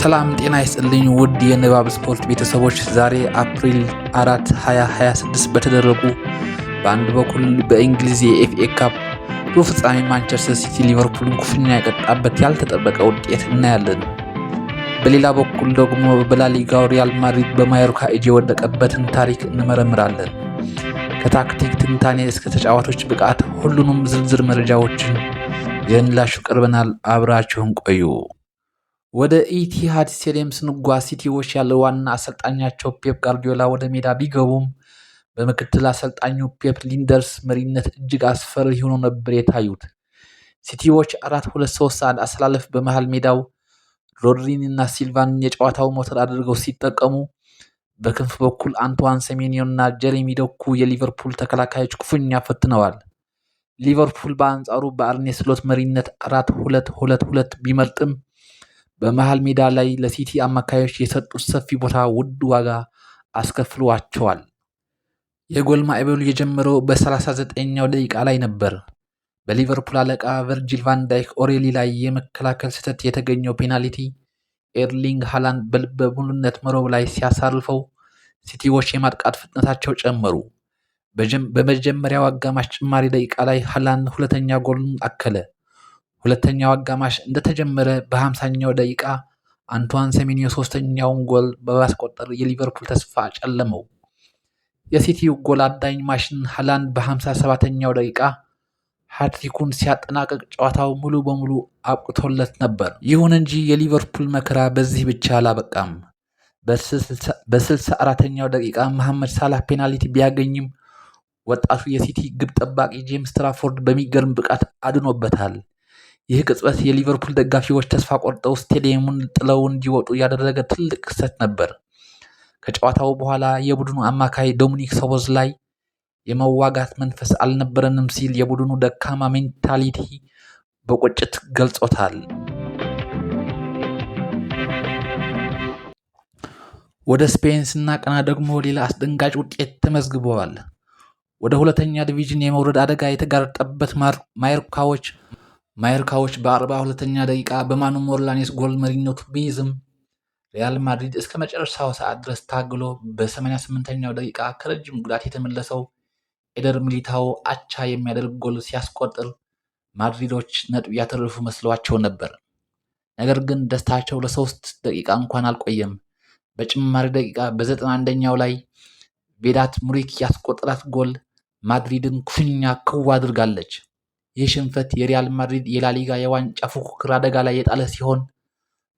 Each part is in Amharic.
ሰላም ጤና ይስጥልኝ ውድ የንባብ ስፖርት ቤተሰቦች፣ ዛሬ አፕሪል 4 2026 በተደረጉ በአንድ በኩል በእንግሊዝ የኤፍኤ ካፕ ሩብ ፍጻሜ ማንቸስተር ሲቲ ሊቨርፑልን ኩፍኛ የቀጣበት ያልተጠበቀ ውጤት እናያለን። በሌላ በኩል ደግሞ በላሊጋው ሪያል ማድሪድ በማዮርካ እጅ የወደቀበትን ታሪክ እንመረምራለን። ከታክቲክ ትንታኔ እስከ ተጫዋቾች ብቃት ሁሉንም ዝርዝር መረጃዎችን ይዘንላችሁ ቀርበናል። አብራችሁን ቆዩ። ወደ ኢቲሃድ ስቴዲየም ስንጓዝ ሲቲዎች ያለው ዋና አሰልጣኛቸው ፔፕ ጋርዲዮላ ወደ ሜዳ ቢገቡም በምክትል አሰልጣኙ ፔፕ ሊንደርስ መሪነት እጅግ አስፈሪ ሆነው ነበር የታዩት። ሲቲዎች 4-2-3-1 አሰላለፍ በመሃል ሜዳው ሮድሪን እና ሲልቫን የጨዋታው ሞተር አድርገው ሲጠቀሙ፣ በክንፍ በኩል አንቷን ሴሜንዮ እና ጀሬሚ ዶኩ የሊቨርፑል ተከላካዮች ክፉኛ ፈትነዋል። ሊቨርፑል በአንጻሩ በአርኔ ስሎት መሪነት 4-2-2-2 ቢመርጥም በመሃል ሜዳ ላይ ለሲቲ አማካዮች የሰጡት ሰፊ ቦታ ውድ ዋጋ አስከፍሏቸዋል። የጎል ማዕበሉ የጀመረው በ39ኛው ደቂቃ ላይ ነበር። በሊቨርፑል አለቃ ቨርጂል ቫን ዳይክ ኦሬሊ ላይ የመከላከል ስህተት የተገኘው ፔናልቲ ኤርሊንግ ሃላንድ በልበ ሙሉነት መረብ ላይ ሲያሳርፈው ሲቲዎች የማጥቃት ፍጥነታቸው ጨመሩ። በመጀመሪያው አጋማሽ ጭማሪ ደቂቃ ላይ ሃላንድ ሁለተኛ ጎሉን አከለ። ሁለተኛው አጋማሽ እንደተጀመረ በ50ኛው ደቂቃ አንቷን ሴሜንዮ ሶስተኛውን ጎል በማስቆጠር የሊቨርፑል ተስፋ ጨለመው። የሲቲው ጎል አዳኝ ማሽን ሃላንድ በ57ኛው ደቂቃ ሃትሪኩን ሲያጠናቅቅ ጨዋታው ሙሉ በሙሉ አብቅቶለት ነበር። ይሁን እንጂ የሊቨርፑል መከራ በዚህ ብቻ አላበቃም። በ64ኛው ደቂቃ መሐመድ ሳላህ ፔናልቲ ቢያገኝም ወጣቱ የሲቲ ግብ ጠባቂ ጄምስ ትራፎርድ በሚገርም ብቃት አድኖበታል። ይህ ቅጽበት የሊቨርፑል ደጋፊዎች ተስፋ ቆርጠው ስቴዲየሙን ጥለው እንዲወጡ ያደረገ ትልቅ ክስተት ነበር። ከጨዋታው በኋላ የቡድኑ አማካይ ዶሚኒክ ሶቦስላይ የመዋጋት መንፈስ አልነበረንም ሲል የቡድኑ ደካማ ሜንታሊቲ በቁጭት ገልጾታል። ወደ ስፔን ስናቀና ደግሞ ሌላ አስደንጋጭ ውጤት ተመዝግበዋል። ወደ ሁለተኛ ዲቪዥን የመውረድ አደጋ የተጋረጠበት ማዮርካዎች በ42ኛ ደቂቃ በማኑ ሞርላኔስ ጎል መሪነቱ ቢይዝም ሪያል ማድሪድ እስከ መጨረሻው ሰዓት ድረስ ታግሎ በ88ኛው ደቂቃ ከረጅም ጉዳት የተመለሰው ኤደር ሚሊታው አቻ የሚያደርግ ጎል ሲያስቆጥር ማድሪዶች ነጥብ ያተረፉ መስሏቸው ነበር። ነገር ግን ደስታቸው ለ3 ደቂቃ እንኳን አልቆየም። በጭማሪ ደቂቃ በ91ኛው ላይ ቬዳት ሙሪክ ያስቆጠራት ጎል ማድሪድን ኩፍኛ ክው አድርጋለች። ይህ ሽንፈት የሪያል ማድሪድ የላሊጋ የዋንጫ ፉክክር አደጋ ላይ የጣለ ሲሆን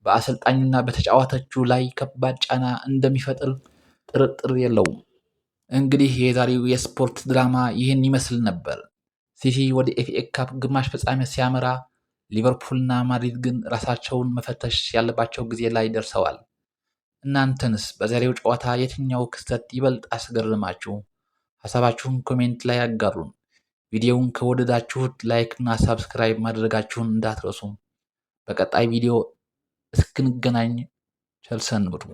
በአሰልጣኙና በተጫዋቾቹ ላይ ከባድ ጫና እንደሚፈጥር ጥርጥር የለውም። እንግዲህ የዛሬው የስፖርት ድራማ ይህን ይመስል ነበር። ሲቲ ወደ ኤፍኤ ካፕ ግማሽ ፍጻሜ ሲያመራ፣ ሊቨርፑልና ማድሪድ ግን ራሳቸውን መፈተሽ ያለባቸው ጊዜ ላይ ደርሰዋል። እናንተንስ በዛሬው ጨዋታ የትኛው ክስተት ይበልጥ አስገረማችሁ? ሀሳባችሁን ኮሜንት ላይ አጋሩን። ቪዲዮውን ከወደዳችሁት ላይክ እና ሳብስክራይብ ማድረጋችሁን እንዳትረሱ። በቀጣይ ቪዲዮ እስክንገናኝ ቸር ሰንብቱ።